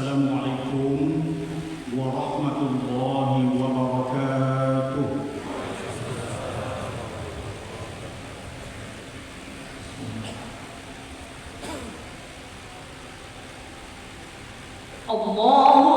Assalamualaikum warahmatullahi wabarakatuh. Allahu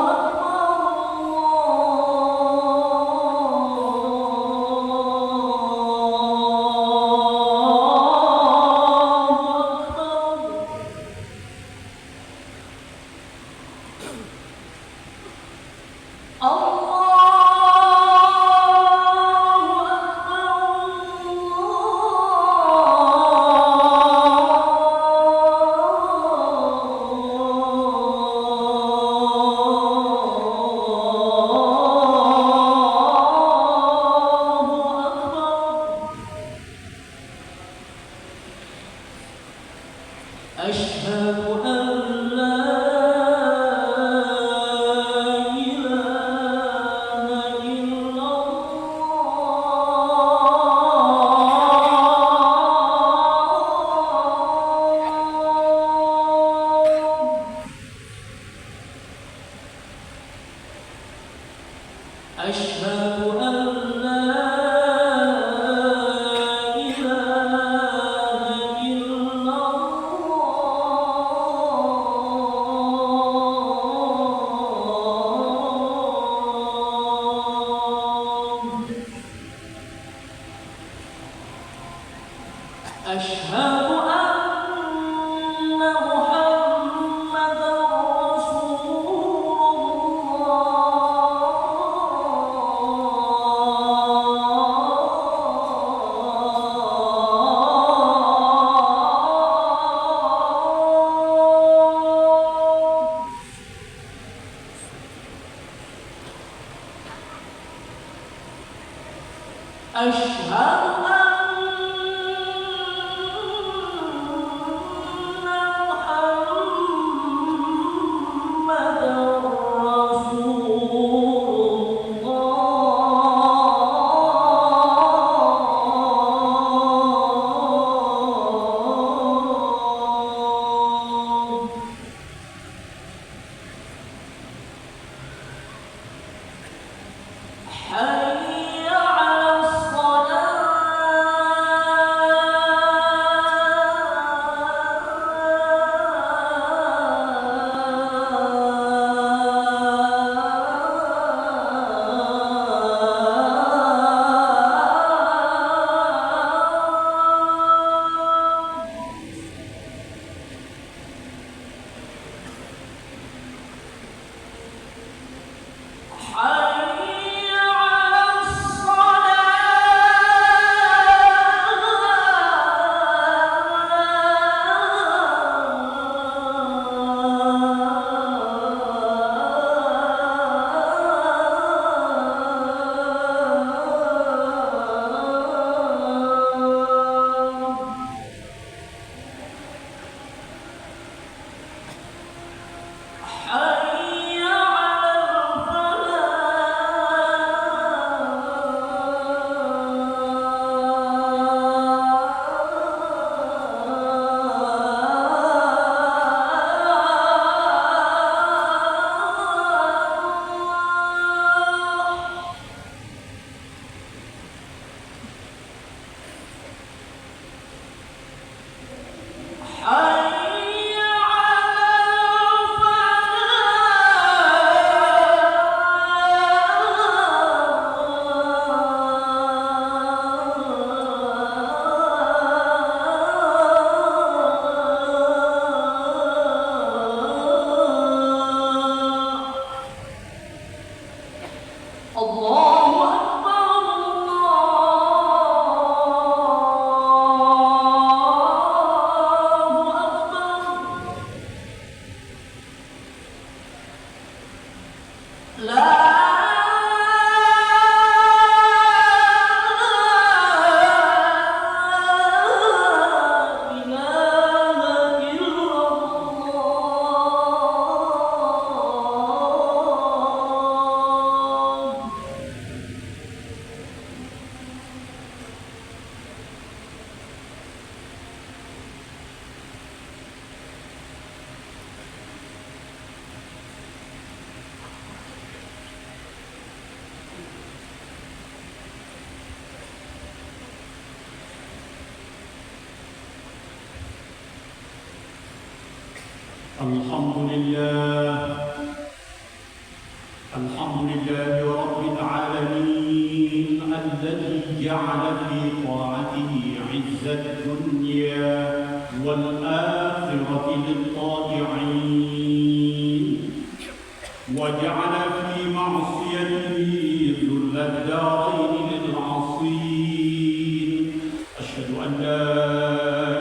hayya 'alas salat الحمد لله رب العالمين الذي جعل في طاعته عز الدنيا والآخرة للطائعين وجعل في معصيته ذل الدارين للعاصين أشهد أن لا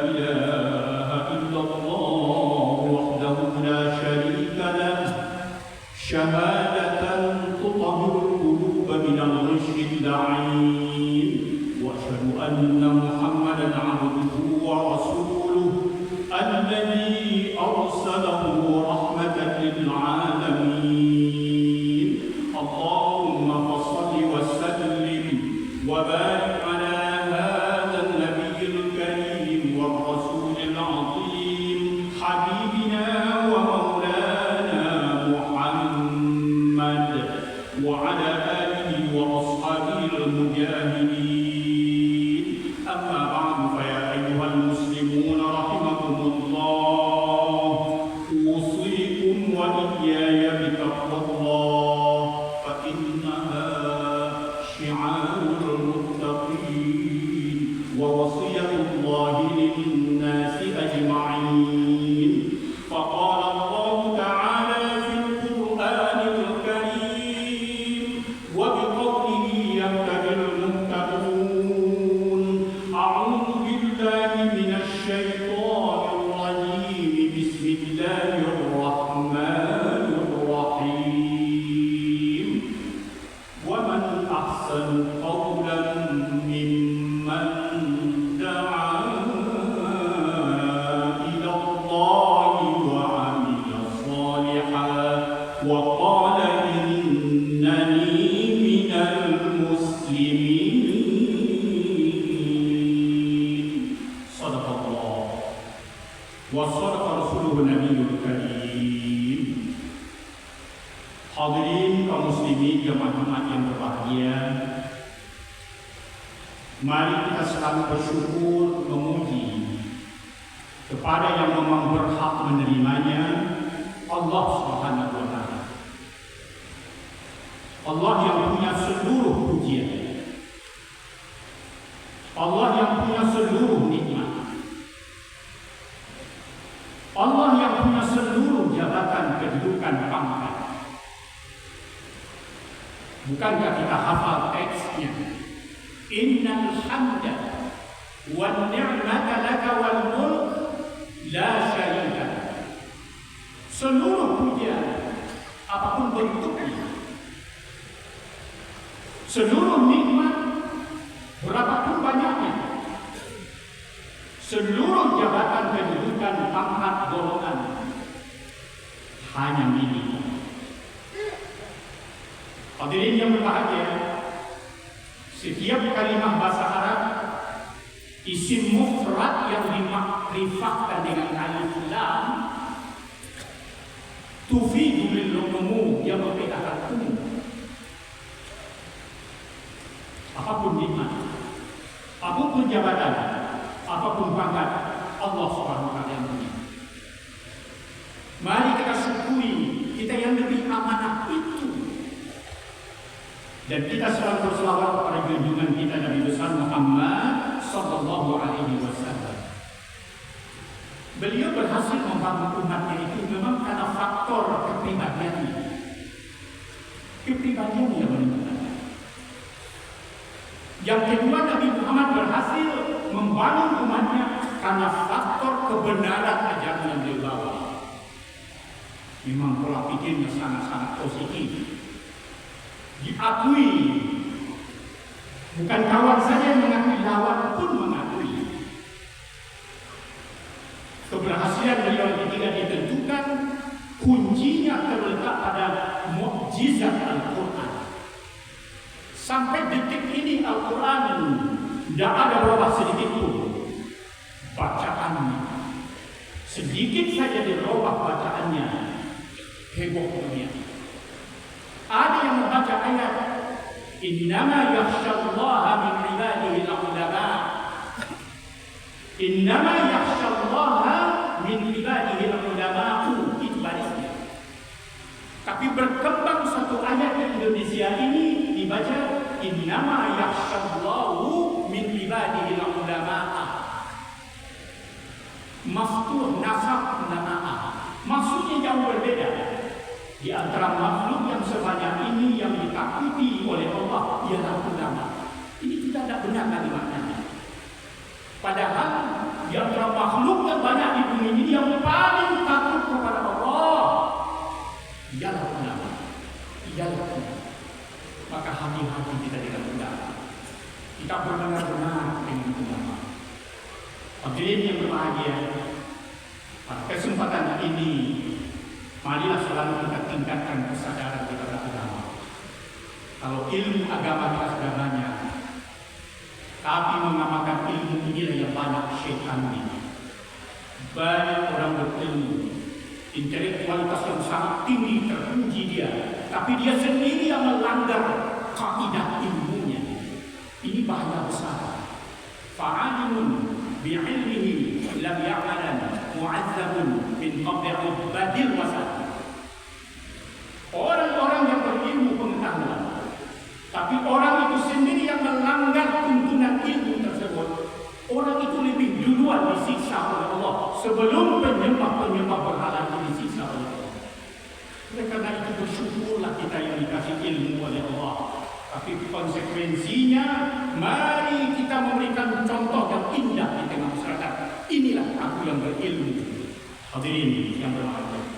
إله إلا الله وحده لا شريك له شهادة تطهر القلوب من الغش اللعين وأشهد أن محمدا عبده ورسوله الذي أرسله رحمة للعالمين اللهم فصل وسلم وبارك على هذا النبي الكريم والرسول العظيم حبيبنا ومولانا محمد وعلى آله وأصحابه المجاهدين أما بعد فيا أيها المسلمون رحمكم الله أوصيكم وإياي بتقوى الله فإنها شعار المتقين ووصية الله للناس أجمعين فقال الله تعالى في القرآن الكريم وبقوله يهتدي المهتدون أعوذ بالله من الشيطان الرجيم بسم الله الرحمن الرحيم ومن أحسن قولا ممن دعا إلى الله وعمل صالحا وقال إنني من المسلمين صدق الله وصدق رسوله النبي الكريم. Hadirin kaum muslimin jemaah yang berbahagia, mari kita selalu bersyukur memuji kepada yang memang berhak menerimanya, Allah Subhanahu wa Ta'ala. Allah yang punya seluruh pujian, Allah yang punya seluruh nikmat, Allah yang punya seluruh jabatan kedudukan pangkat. Bukankah kita hafal teksnya? Innal hamda wan ni'mata laka wal mulk la syarika lak. Seluruh pujian apapun bentuknya, seluruh nikmat berapapun banyaknya, seluruh jabatan kedudukan pangkat golongan hanya milik. Hadirin yang berbahagia, setiap kalimat bahasa Arab isim mufrad yang dimakrifahkan dengan alif lam tufidu lil umum, yang membedakan umum. Apapun nikmat, apapun jabatan, apapun pangkat, Allah Subhanahu wa Ta'ala yang punya. Mari kita syukuri kita yang lebih amanah itu. Dan kita selalu berselawat kepada junjungan kita Nabi besar Muhammad sallallahu alaihi wasallam. Beliau berhasil membangun umatnya itu memang karena faktor kepribadiannya. Kepribadian yang menentukan. Yang kedua, Nabi Muhammad berhasil membangun umatnya karena faktor kebenaran ajaran yang beliau bawa. Memang pola pikirnya sangat-sangat positif. Diakui, bukan kawan saja yang mengakui, lawan pun mengakui. Keberhasilan beliau ketiga ditentukan kuncinya terletak pada mukjizat Al-Quran. Sampai detik ini Al-Quran tidak ada berubah sedikit pun bacaannya. Sedikit saja dirubah bacaannya, heboh dunia. Ada yang membaca ayat innama yakhshallaha min ibadihi al-ulama. Innama yakhshallaha min ibadihi al-ulama. Tapi berkembang satu ayat di Indonesia ini dibaca innama yakhshallahu min ibadihi ulama. Maftuh nasab nama'a. Maksudnya jauh berbeda. Di antara makhluk yang sebanyak ini yang ditakuti oleh Allah ialah ulama. Ini tidak ada benar kalimatnya. Padahal di antara makhluk yang banyak di bumi ini yang paling takut kepada Allah ialah ulama. Ialah ulama. Maka hati-hati kita dengan ulama. Kita benar-benar dengan ulama. Hadirin yang berbahagia, pada kesempatan ini marilah selalu kita tingkatkan kesadaran kita kepada ulama. Kalau ilmu agama kita sudah banyak, tapi mengamalkan ilmu inilah yang banyak syaitan ini. Banyak orang berilmu, intelektualitas yang sangat tinggi, terpuji dia, tapi dia sendiri yang melanggar kaidah ilmunya. Ini bahaya besar. Fa'alimun bi'ilmihi lam ya'malan mu'azzabun min qabli badil wasat. Orang-orang yang berilmu pengetahuan, tapi orang itu sendiri yang melanggar tuntunan ilmu tersebut, orang itu lebih duluan disiksa oleh Allah sebelum penyembah-penyembah berhala itu disiksa oleh Allah. Oleh karena itu bersyukurlah kita yang dikasih ilmu oleh Allah. Tapi konsekuensinya, mari kita memberikan contoh yang indah di tengah masyarakat. Inilah aku yang berilmu. Hadirin yang berbahagia,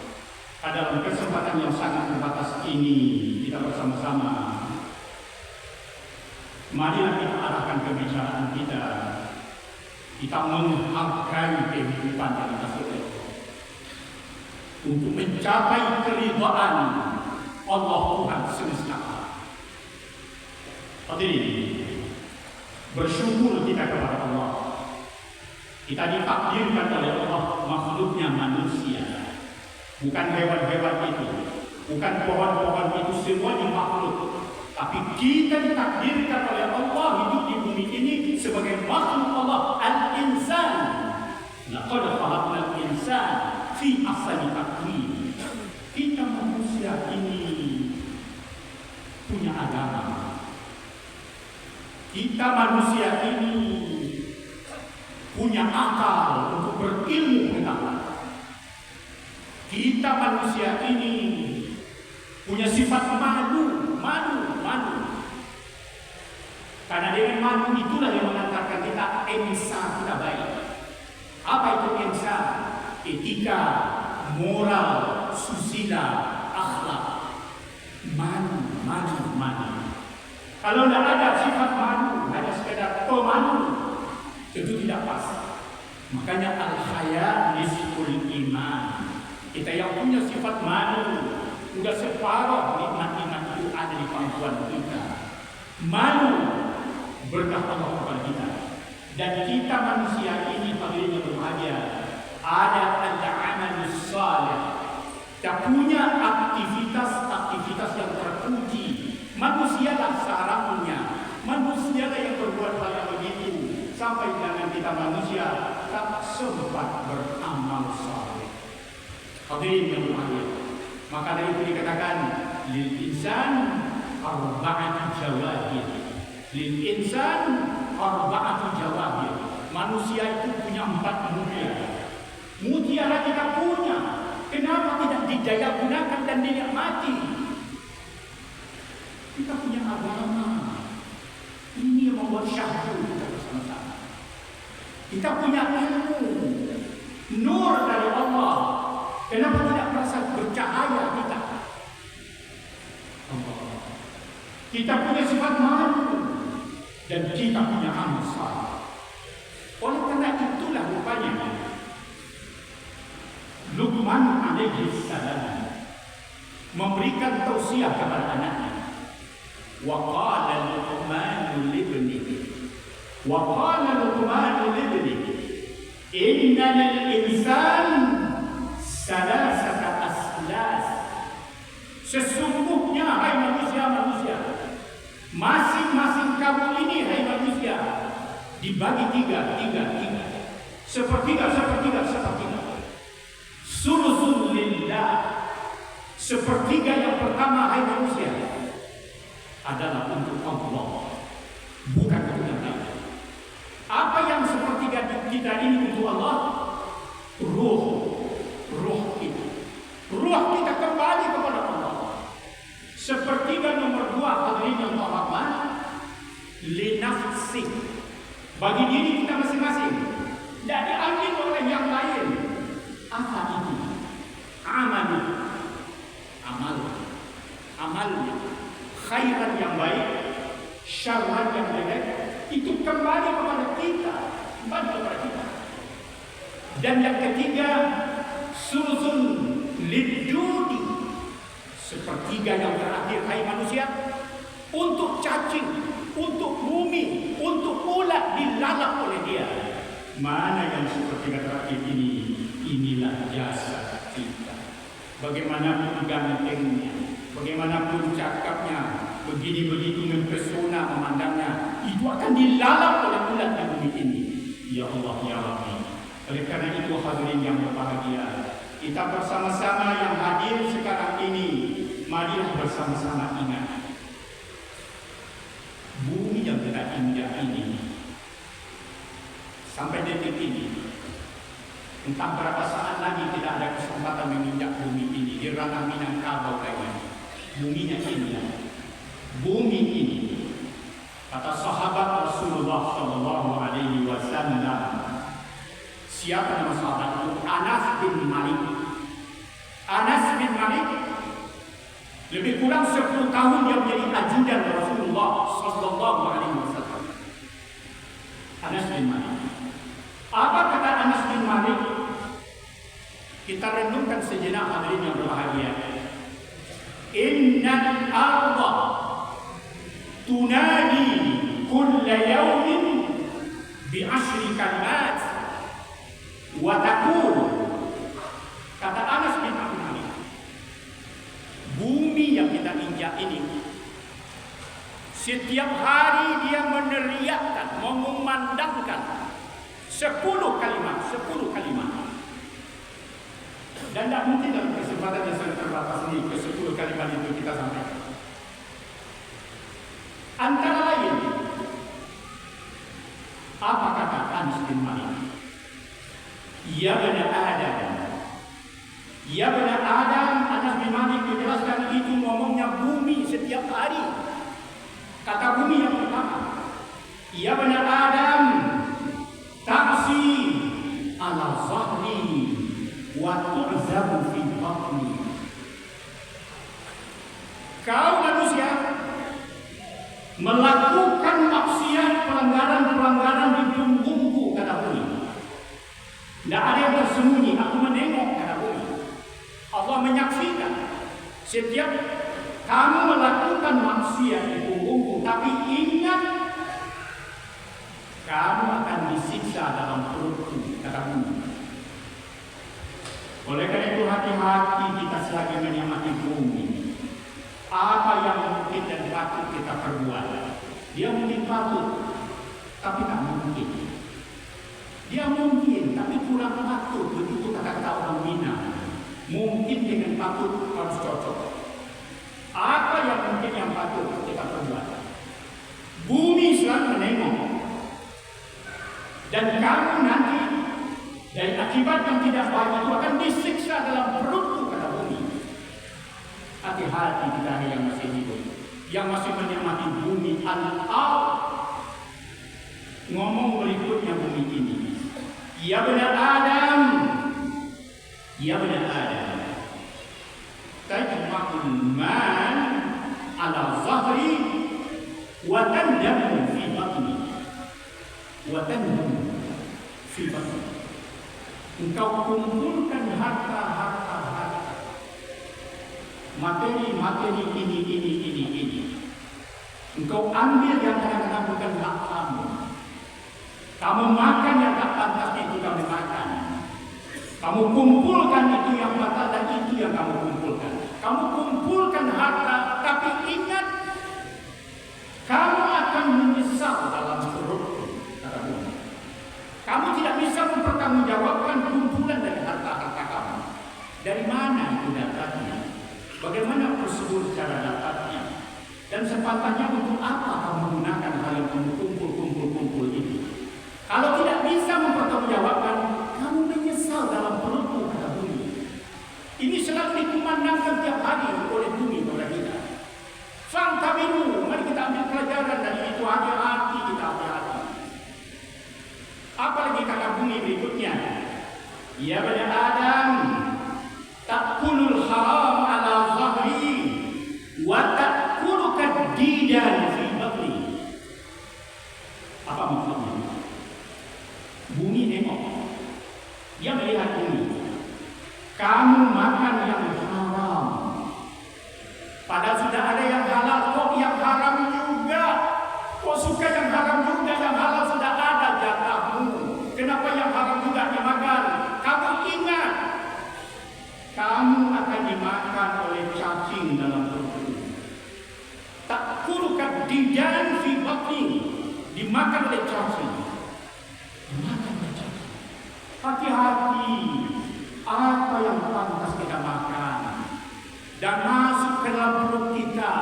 dalam kesempatan yang sangat terbatas ini, kita bersama-sama, marilah kita arahkan kebicaraan kita. Kita menghargai kehidupan yang kita sudah untuk mencapai keridhaan Allah Tuhan semesta. Hadirin, bersyukur kita kepada Allah. Kita ditakdirkan oleh Allah makhluknya manusia, bukan hewan-hewan itu, bukan pohon-pohon itu, semuanya makhluk. Tapi kita ditakdirkan oleh Allah hidup di bumi ini sebagai makhluk Allah, al-insan. Laqad khalaqnal insana fi ahsani taqwim. Kita manusia ini punya agama. Kita manusia ini punya akal untuk berilmu pengetahuan. Kita manusia ini punya sifat malu. Karena dengan malu itulah yang mengantarkan kita emsa kita baik. Apa itu emsa? Etika, moral, susila, akhlak. Malu. Kalau tidak ada sifat malu, hanya sekedar pemalu, tentu tidak pas. Makanya al-haya nisful iman. Kita yang punya sifat malu, sudah separuh nikmat-nikmat itu ada di kemampuan kita. Malu berkah Allah kepada kita. Dan kita manusia ini hadirin yang berbahagia, ada al-amalus salih. Kita punya aktivitas yang terpuji. Manusialah sarangnya, manusialah yang berbuat hal yang begitu. Sampai jangan kita manusia tak sempat beramal saleh. Hadirin yang berbahagia, maka dari itu dikatakan lil insan arba'atu jawahir. Lil insan arba'atu jawahir. Manusia itu punya 4 mutiara. Mutiara kita punya. Kenapa tidak didaya gunakan dan dinikmati? Kita punya agama. Ini yang membuat syahdu kita bersama-sama. Kita punya ilmu, nur dari Allah. Kenapa tidak merasa bercahaya kita? Kita punya sifat malu dan kita punya amal saleh. Oleh karena itulah rupanya Luqman alaihi salam memberikan tausiah kepada anaknya. Wa qala Luqman libnihi inna lil insan salasata aslas. Sesungguhnya hai manusia, masing-masing kamu ini hai manusia dibagi tiga. Sepertiga. Sulusul lillah, Sepertiga yang pertama, hai manusia, adalah untuk Allah, bukan untuk yang lain. Apa yang sepertiga kita ini untuk Allah? Ruh kita. Ruh kita kembali kepada Allah. Sepertiga nomor 2, hadirin yang terhormat, li nafsi, bagi diri kita masing-masing, tidak diambil oleh yang lain. Apa itu? Amalnya, khairan yang baik, syarran yang jelek, itu kembali kepada kita, Dan yang ketiga, sulusun lidudi, sepertiga yang terakhir, hai manusia, untuk cacing, untuk bumi, untuk ulat dilalap oleh dia. Mana yang sepertiga terakhir ini? Inilah jasa kita. Bagaimanapun gantengnya, bagaimanapun cakapnya, begini-begitu mempesona memandangnya, itu akan dilalap oleh ulat di bumi ini. Ya Allah, ya Rabbi. Oleh karena itu hadirin yang berbahagia, kita bersama-sama yang hadir sekarang ini, marilah bersama-sama ingat bumi yang kita injak ini sampai detik ini. Entah berapa saat lagi tidak ada kesempatan menginjak bumi ini di ranah Minangkabau kayaknya. Buminya ini, bumi ini. Kata sahabat Rasulullah Shallallahu Alaihi Wasallam, siapa nama sahabat itu? Anas bin Malik. Anas bin Malik lebih kurang 10 tahun dia menjadi ajudan Rasulullah Shallallahu Alaihi Wasallam. Anas bin Malik. Apa kata Anas bin Malik? Kita renungkan sejenak hadirin yang berbahagia. Innal arda tunadi kulla yawmin bi 10 kalimat wa taqul. Kata Anas bin Malik, bumi yang kita injak ini setiap hari dia meneriakkan, mengumandangkan 10 kalimat. Dan tidak mungkin dalam kesempatan yang sangat terbatas ini ke 10 kalimat itu kita sampaikan. Antara lain, apa kata Anas bin Malik? Ya bani Adam, Anas bin Malik menjelaskan itu ngomongnya bumi setiap hari. Kata bumi yang pertama, ya bani Adam, taksi ala zahri wa tu'zabu fi batni. Kau manusia melakukan maksiat, pelanggaran di punggungku, kata bumi. Tidak ada yang tersembunyi, aku menengok, kata bumi. Allah menyaksikan setiap kamu melakukan maksiat di punggungku, tapi ingat kamu akan disiksa dalam perutku, kata bumi. Oleh karena itu hati-hati kita selagi menikmati bumi. Apa yang mungkin dan patut kita perbuat? Dia mungkin patut, tapi tak mungkin. Dia mungkin, tapi kurang patut. Begitu kata-kata orang Minang. Mungkin dengan patut harus cocok. Apa yang mungkin yang patut kita perbuat? Bumi selalu menengok. Dan kamu nanti dari akibat yang tidak baik itu akan disiksa dalam perutku, kata bumi. Hati-hati kita yang masih hidup, yang masih menikmati bumi al-ard. Ngomong berikutnya bumi ini. Ya benar Adam, tajma'ul man ala zahri wa tandamu fi batni. Engkau kumpulkan harta, materi ini. Engkau ambil yang kadang-kadang bukan hak kamu. Kamu makan yang tak pantas, itu kamu makan. Kamu kumpulkan itu yang batal dan itu yang kamu kumpulkan. Kamu kumpulkan harta, tapi ingat kamu akan menyesal dalam perutmu, kata Tuhan. Kamu tidak bisa mempertanggungjawabkan kumpulan dari harta-harta kamu. Dari mana itu datangnya? Bantahnya untuk apa kamu menggunakan hal yang kamu kumpul ini? Kalau tidak bisa mempertanggungjawabkan, kamu menyesal dalam perutmu, kata bumi. Ini selalu dikumandangkan tiap hari oleh bumi kepada kita. Fangtabiru, mari kita ambil pelajaran dari itu, hati-hati kita hati-hati. Apalagi kata bumi berikutnya, ya bani Adam, ta'kulul haram ala zahri wa ta'kuluka didan fi batni. Apa maksudnya? Bumi nengok, dia melihat bumi. Kamu makan yang haram, padahal sudah ada yang halal, kok yang haram juga? Kok suka yang haram juga? Yang halal sudah ada jatahmu. Kenapa yang haram juga dimakan? Kamu ingat, kamu akan dimakan oleh cacing dalam perutmu. Ta'kuluka didan fi batni, dimakan oleh cacing. Dimakan oleh cacing. Hati-hati apa yang pantas kita makan dan masuk ke dalam perut kita.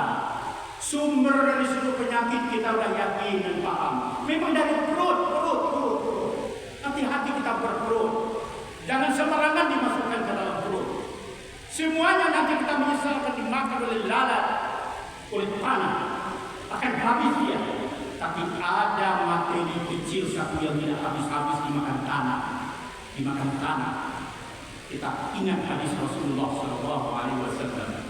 Sumber dari seluruh penyakit kita sudah yakin dan paham. Memang dari perut. Hati-hati kita berperut. Jangan sembarangan dimasukkan ke dalam perut. Semuanya nanti kita menyesal akan dimakan oleh lalat, oleh tanah. Akan habis dia. Tapi ada materi kecil satu yang tidak habis-habis dimakan tanah. Dimakan tanah. Kita ingat hadis Rasulullah SAW.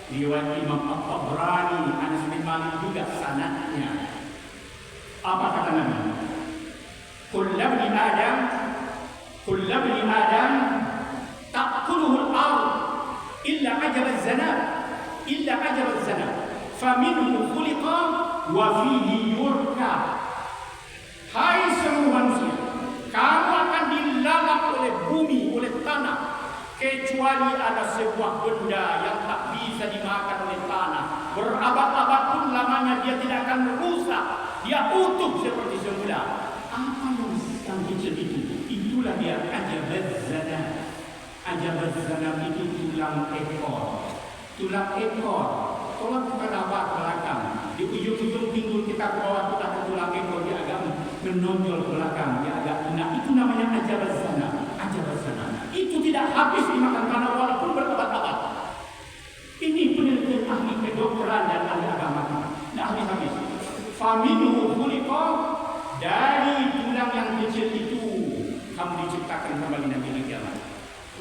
Riwayat Imam At-Tabrani, Anas bin Malik juga sanadnya. Apa kata Nabi? Kullu bani Adam ta'kuluhu al-ard illa ajab az-zanab faminhu khuliqa wa fihi yurkab. Hai semua manusia, kamu akan dilalap oleh bumi, oleh tanah, kecuali ada sebuah benda yang tak bisa dimakan oleh tanah. Berabad-abad pun lamanya dia tidak akan rusak, dia utuh seperti semula. Apa yang kecil itu? Itulah dia ajabaz-zanab. Ajabaz-zanab itu tulang ekor. Tulang ekor. Kalau kita dapat belakang, di ujung-ujung pinggul kita ke bawah kita ke tulang ekor, dia agak menonjol ke belakang, dia agak lunak. Itu namanya ajabaz-zanab. Ajabaz-zanab. Itu tidak habis dimakan tanah walaupun berabad-abad. Ini penelitian ahli kedokteran dan ahli agama. Tidak habis-habis. Faminhu khuliqa, dari tulang yang kecil itu kamu diciptakan kembali nanti di kiamat.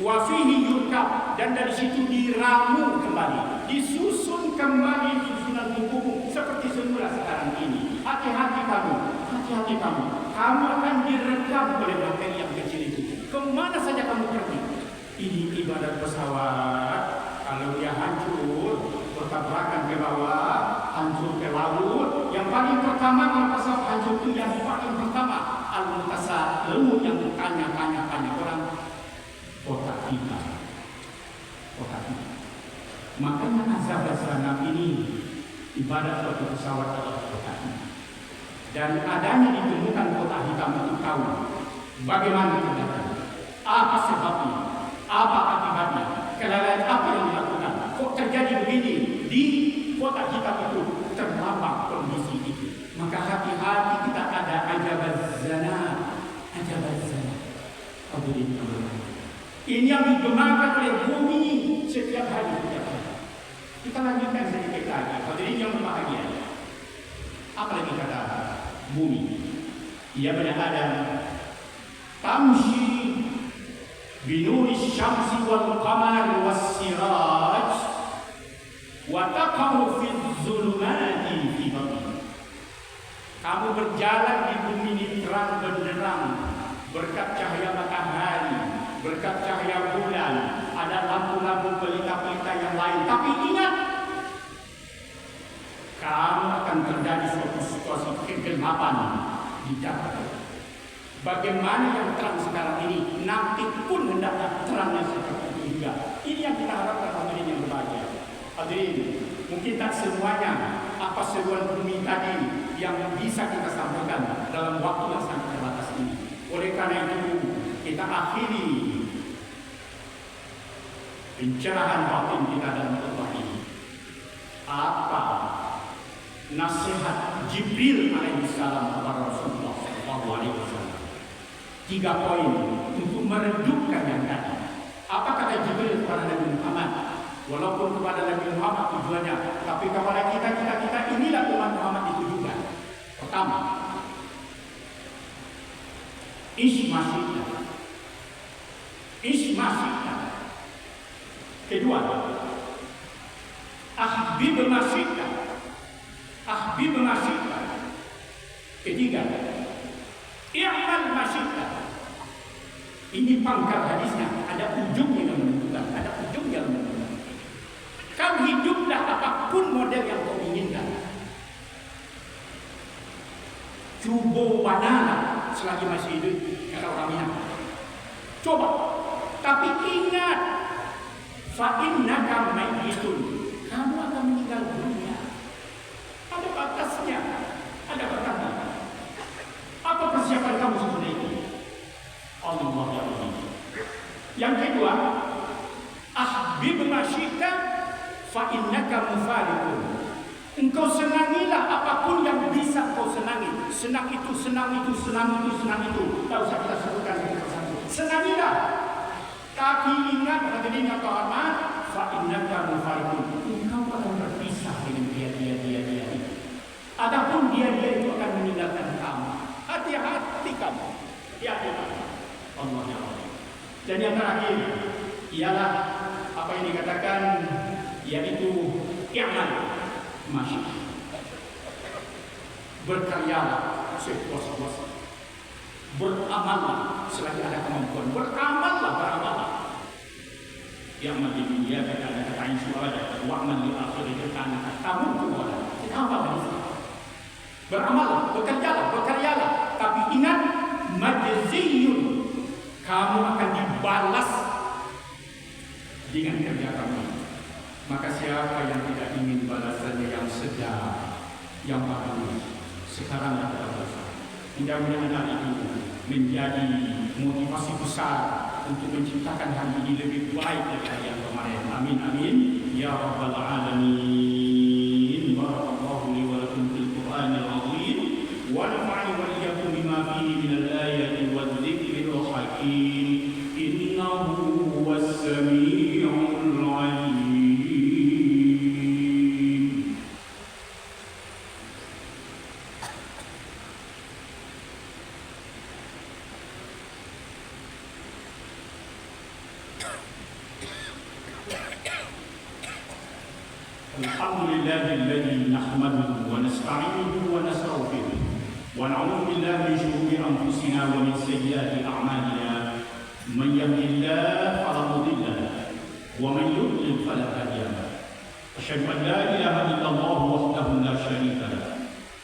Wa fihi yurkab, dan dari situ diramu kembali, disusun kembali susunan tubuhmu seperti semula sekarang ini. Hati-hati kamu, kamu akan direkam oleh bakteri yang kecil itu. Kemana saja kamu pergi. Ini ibarat pesawat, kalau dia hancur, bertabrakan ke bawah, hancur ke laut. Yang paling pertama kalau pesawat hancur itu yang paling pertama al-mutasa'ilun, yang tanya orang otak kita. Makanya azab-azab ini ibarat suatu pesawat adalah otak kita. Dan adanya ditemukan kotak hitam itu tahu bagaimana terjadi, apa sebabnya, apa akibatnya, kelalaian apa yang dilakukan, kok terjadi begini. Di kotak hitam itu terlambang kondisi itu. Maka hati-hati kita ada ajabaz-zanab. Ini yang digemakan oleh bumi setiap hari. Kita lanjutkan sedikit lagi. Hadirin yang berbahagia. Apa lagi kata bumi? Ya bani Adam, tamshi binuri syamsi wal qamar was siraj wa taqamu fi zulumati fi batni. Kamu berjalan di bumi ini terang benderang berkat cahaya matahari, berkat cahaya bulan, ada lampu-lampu pelita-pelita yang lain. Tapi ingat, kamu akan terjadi suatu situasi kegelapan di dalam. Bagaimana yang terang sekarang ini, nanti pun hendaknya terangnya seperti itu juga. Ini yang kita harapkan hadirin yang berbahagia. Hadirin, mungkin tak semuanya apa seruan bumi tadi yang bisa kita sampaikan dalam waktu yang sangat terbatas ini. Oleh karena itu, kita akhiri pencerahan batin kita dalam khutbah ini. Apa nasihat Jibril alaihissalam kepada Rasulullah SAW. 3 poin untuk meredupkan yang tadi. Apa kata Jibril kepada Nabi Muhammad? Walaupun kepada Nabi Muhammad tujuannya, tapi kepada kita inilah umat Muhammad ditujukan. Pertama, ismasita. Kedua, ahbib masita. Ketiga, i'mal masita. Ini pangkal hadisnya, ada ujung yang menentukan, Kau hiduplah apapun model yang kau inginkan. Cubo banana selagi masih hidup, kata orang Minang. Coba, tapi ingat, fa innaka mayyitun. Kamu akan meninggal dunia. Ada batasnya, ada batasnya. Apa persiapan kamu sebenarnya ini? Allah ya Allah. Yang kedua, ahbib masyita fa innaka mufariqun. Engkau senangilah apapun yang bisa kau senangi. Senang itu. Tak usah kita sebutkan satu-satu. Senangilah. Tapi ingat hadirin yang terhormat, fa innaka mufariqun. Engkau akan berpisah dengan dia. Adapun dia itu akan meninggalkan kamu. Hati-hati kamu. Hati-hati kamu. Allah ya Allah. Dan yang terakhir ialah apa yang dikatakan, yaitu i'mal masya. Berkaryalah sepuas-puas. Beramallah selagi ada kemampuan. Beramallah. Yang di dunia kita ada katain suara wa'mal li akhirati kana kamu kuwala. Apa ini? Beramallah, berkaryalah. Tapi ingat, majziyun. Kamu akan dibalas dengan kerja kamu. Maka siapa yang tidak ingin balasannya yang sedar, yang bagus, sekarang kita berusaha. Mudah-mudahan hal itu menjadi motivasi besar untuk menciptakan hari ini lebih baik daripada yang kemarin. Amin amin ya rabbal alamin. Barakallahu li wa lakum fil Qur'anil azim wa nafa'ani wa iyyakum bima fihi minal ayati wadh-dhikril hakim. Innahu huwas samii'ul 'alim. الذي نحمده ونستعينه ونستغفره ونعوذ بالله من شرور انفسنا ومن سيئات اعمالنا من يهد الله فلا مضل له ومن يضلل فلا هادي له اشهد ان لا اله الا الله وحده لا شريك له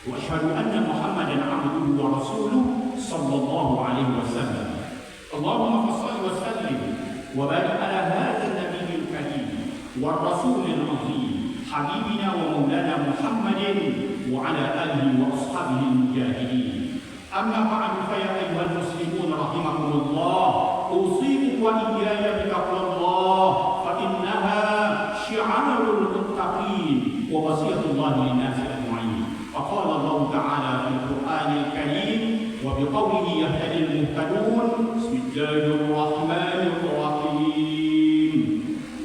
واشهد ان محمدا عبده ورسوله صلى الله عليه وسلم اللهم صل وسلم وبارك على هذا النبي الكريم والرسول العظيم حبيبنا ومولانا محمد وعلى آله وأصحابه المجاهدين. أما بعد فيا أيها المسلمون رحمكم الله، أوصيكم وإياي بتقوى الله فإنها شعار المتقين ووصية الله للناس أجمعين. فقال الله تعالى في القرآن الكريم وبقوله يهتدي المهتدون بسم الله الرحمن الرحيم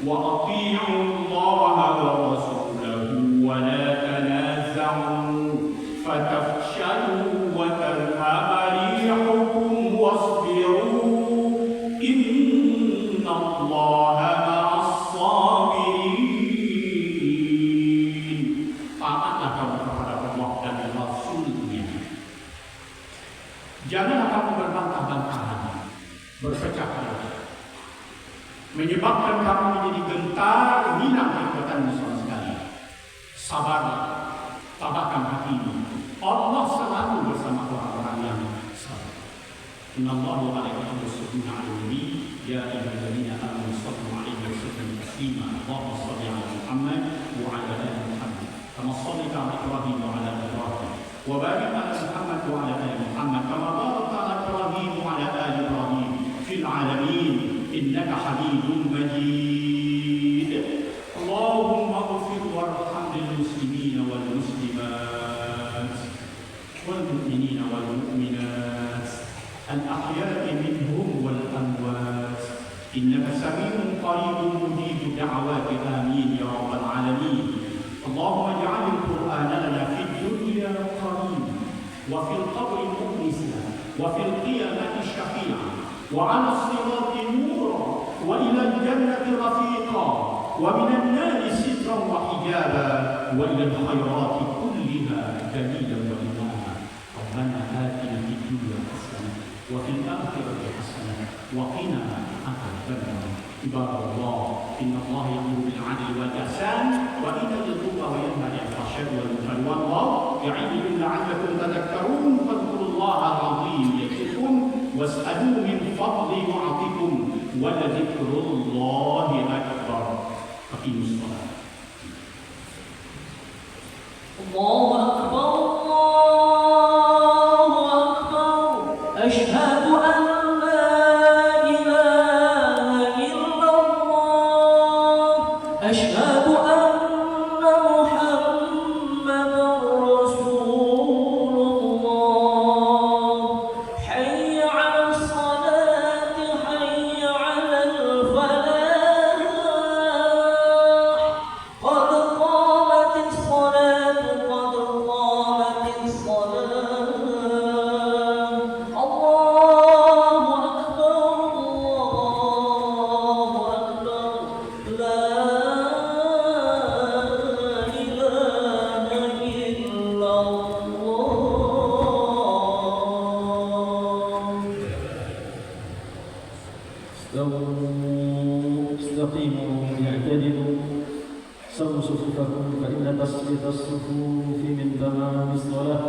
وأطيعوا الله ورسوله ولا تنازعوا فتفشلوا وتذهب ريحكم واصبروا إن الله مع الصابرين. Taatlah kamu kepada Allah dan Rasul-Nya. Janganlah kamu berbantah-bantahan, berpecah belah, menyebabkan kamu menjadi gentar, hilang kekuatanmu sama sekali. Sabarlah, tabahkan hatimu. Allah selalu bersama orang-orang yang sabar. Innallaha wa malaikatahu yusholluna 'alan nabi ya ayyuhalladzina amanu shallu 'alaihi wa sallimu taslima. Allahumma shalli 'ala Muhammad wa 'ala ali Muhammad kama shallaita 'ala Ibrahim wa 'ala ali Ibrahim wa barik 'ala Muhammad wa 'ala ali Muhammad kama barakta 'ala Ibrahim wa 'ala ali Ibrahim fil 'alamin إنك حميد مجيد. اللهم اغفر وارحم للمسلمين والمسلمات والمؤمنين والمؤمنات الأحياء منهم والأموات إنك سميع قريب مجيب دعوات آمين يا رب العالمين. اللهم اجعل القرآن لنا في الدنيا قريبا وفي القبر مؤنسا وفي القيامة شفيعا وعلى الصراط نورا وإلى الجنة رفيقا ومن النار سترا وحجابا وإلى الخيرات كلها دليلا وإماما. ربنا آتنا في الدنيا حسنة وفي الآخرة حسنة وقنا عذاب النار. عباد الله إن الله يأمر بالعدل والإحسان وإيتاء ذي القربى وينهى عن الفحشاء والمنكر والبغي يعظكم لعلكم تذكرون. فاذكروا الله العظيم يذكركم واسألوه من فضل يعطكم ولذكر الله أكبر. أقيموا الصلاة. الله أكبر الله أكبر أشهد أن لا إله إلا الله أشهد أن محمدا رسول الله حي على الصلاة حي على الفلاح قد قامت الصلاة قد قامت الصلاة الله أكبر الله أكبر لا إله إلا الله. استقيموا اعتدلوا سووا صفوفكم فإن tasbih الصفوف من تمام الصلاة.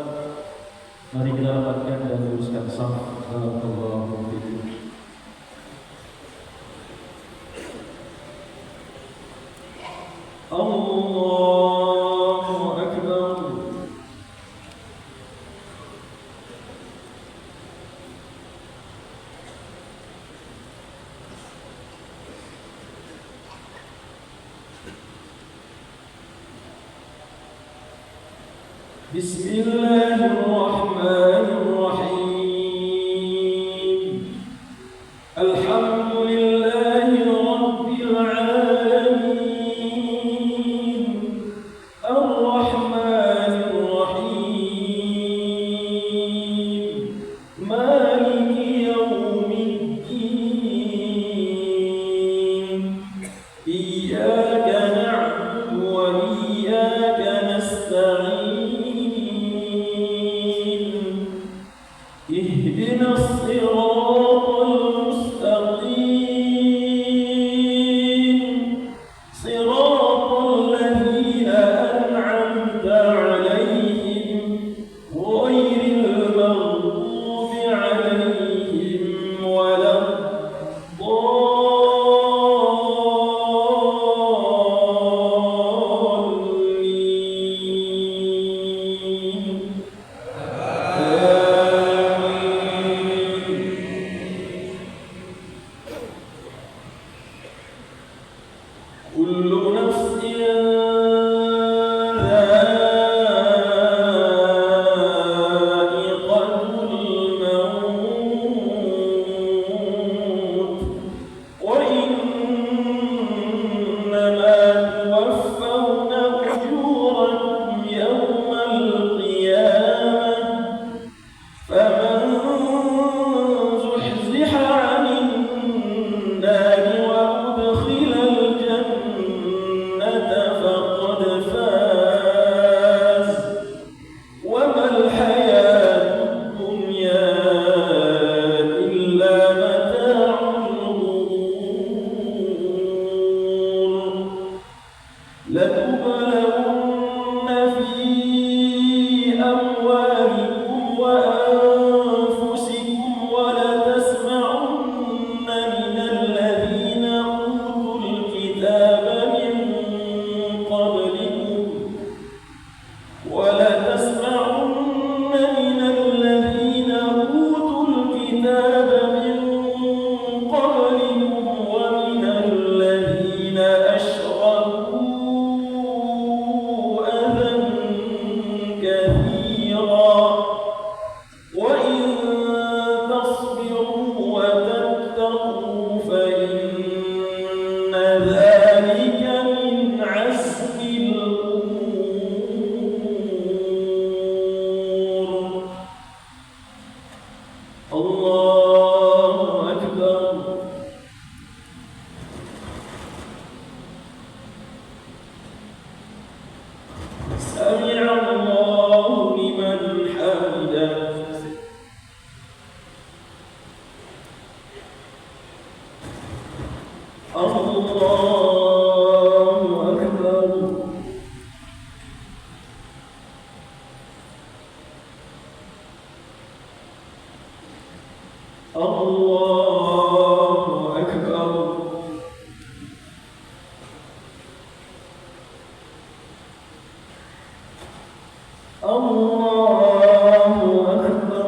Mari kita rapatkan dan luruskan saf. Barakallahu fikum. Allahu Akbar. Bismillahirrahmanirrahim. Alhamdulillahi rabbil alamin. Ar-Rahmanir Rahim. Maliki yawmiddin. Iyyaka na'budu wa iyyaka nasta'in. اهدنا الصراط المستقيم صراط الذين أنعمت عليهم غير المغضوب عليهم ولا الضالين. الله أكبر. سمع الله لمن حمده. الله أكبر. الله أكبر. الله أكبر.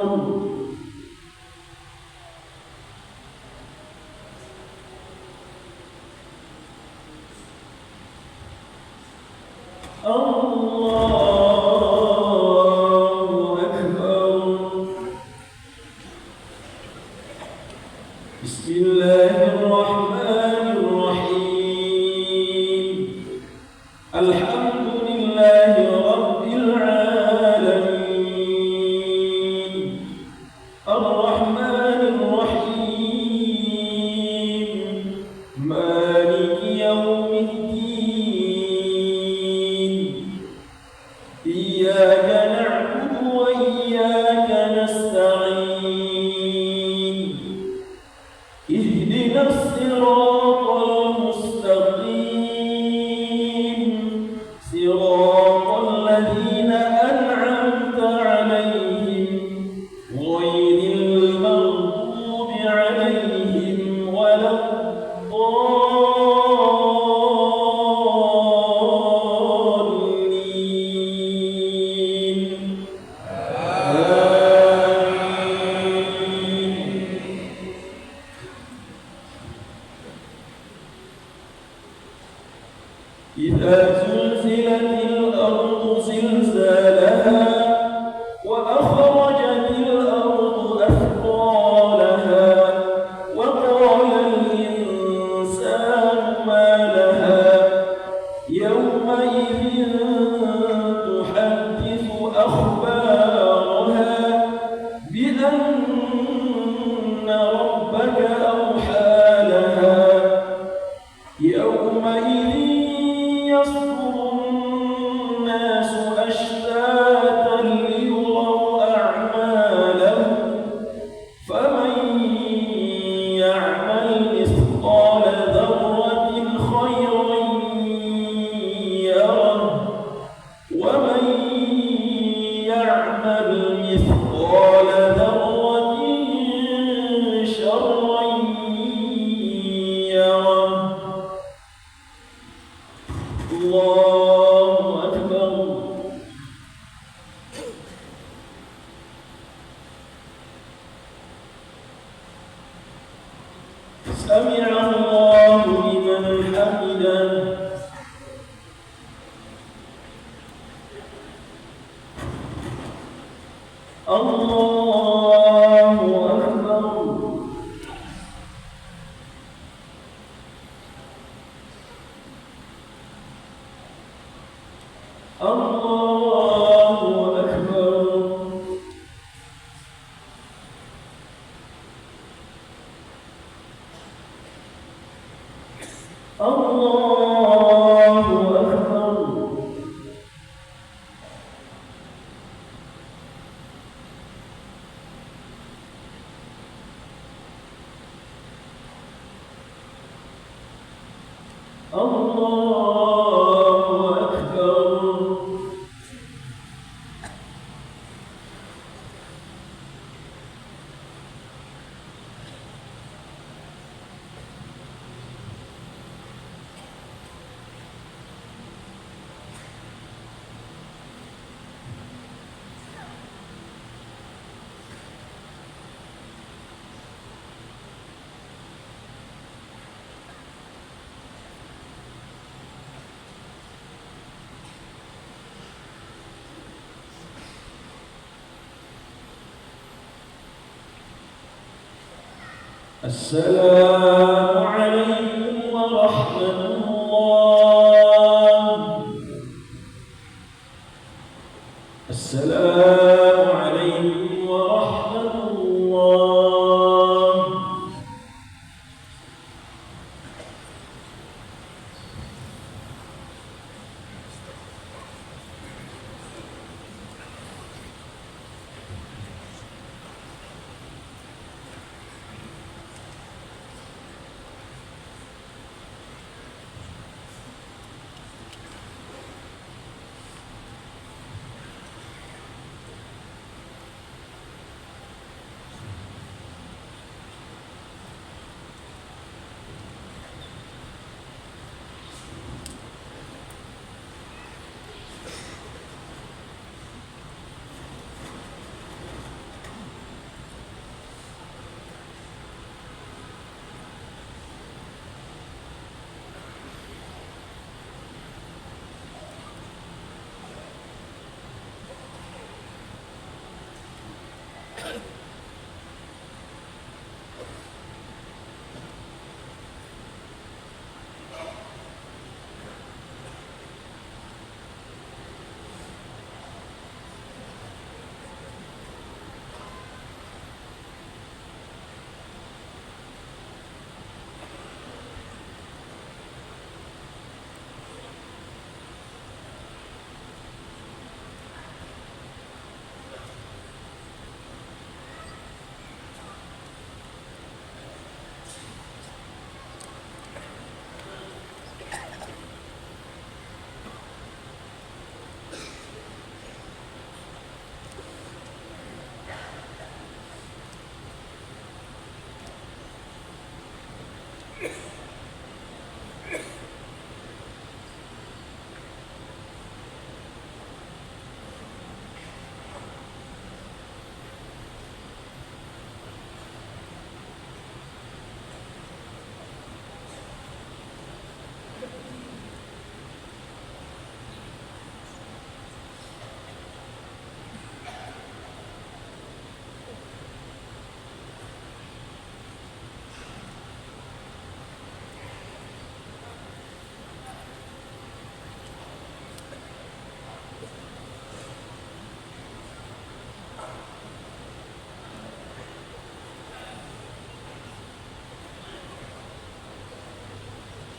الله أكبر. بسم الله الرحمن الرحيم. الحمد لله رب العالمين. الرحمن الرحيم. مالك يوم الدين. إياك نعبد وإياك نستعين. اهدنا الصراط المستقيم. صراط الذين أنعمت عليهم غير المغضوب عليهم ولا الضالين. إذا زلزلت الأرض زلزالها وأخرجت الأرض أثقالها وقال الإنسان ما لها يومئذ تحدث أخبارها بأن ربك أوحى لها يومئذ يصدر الناس أشتاتا ليروا أعمالهم فمن يعمل مثقال ذرة خيرا يره ومن يعمل مثقال ذرة شرا يره. الله أكبر. سمع الله لمن حمده. الله أكبر. الله أكبر. الله أكبر. الله أكبر. السلام عليكم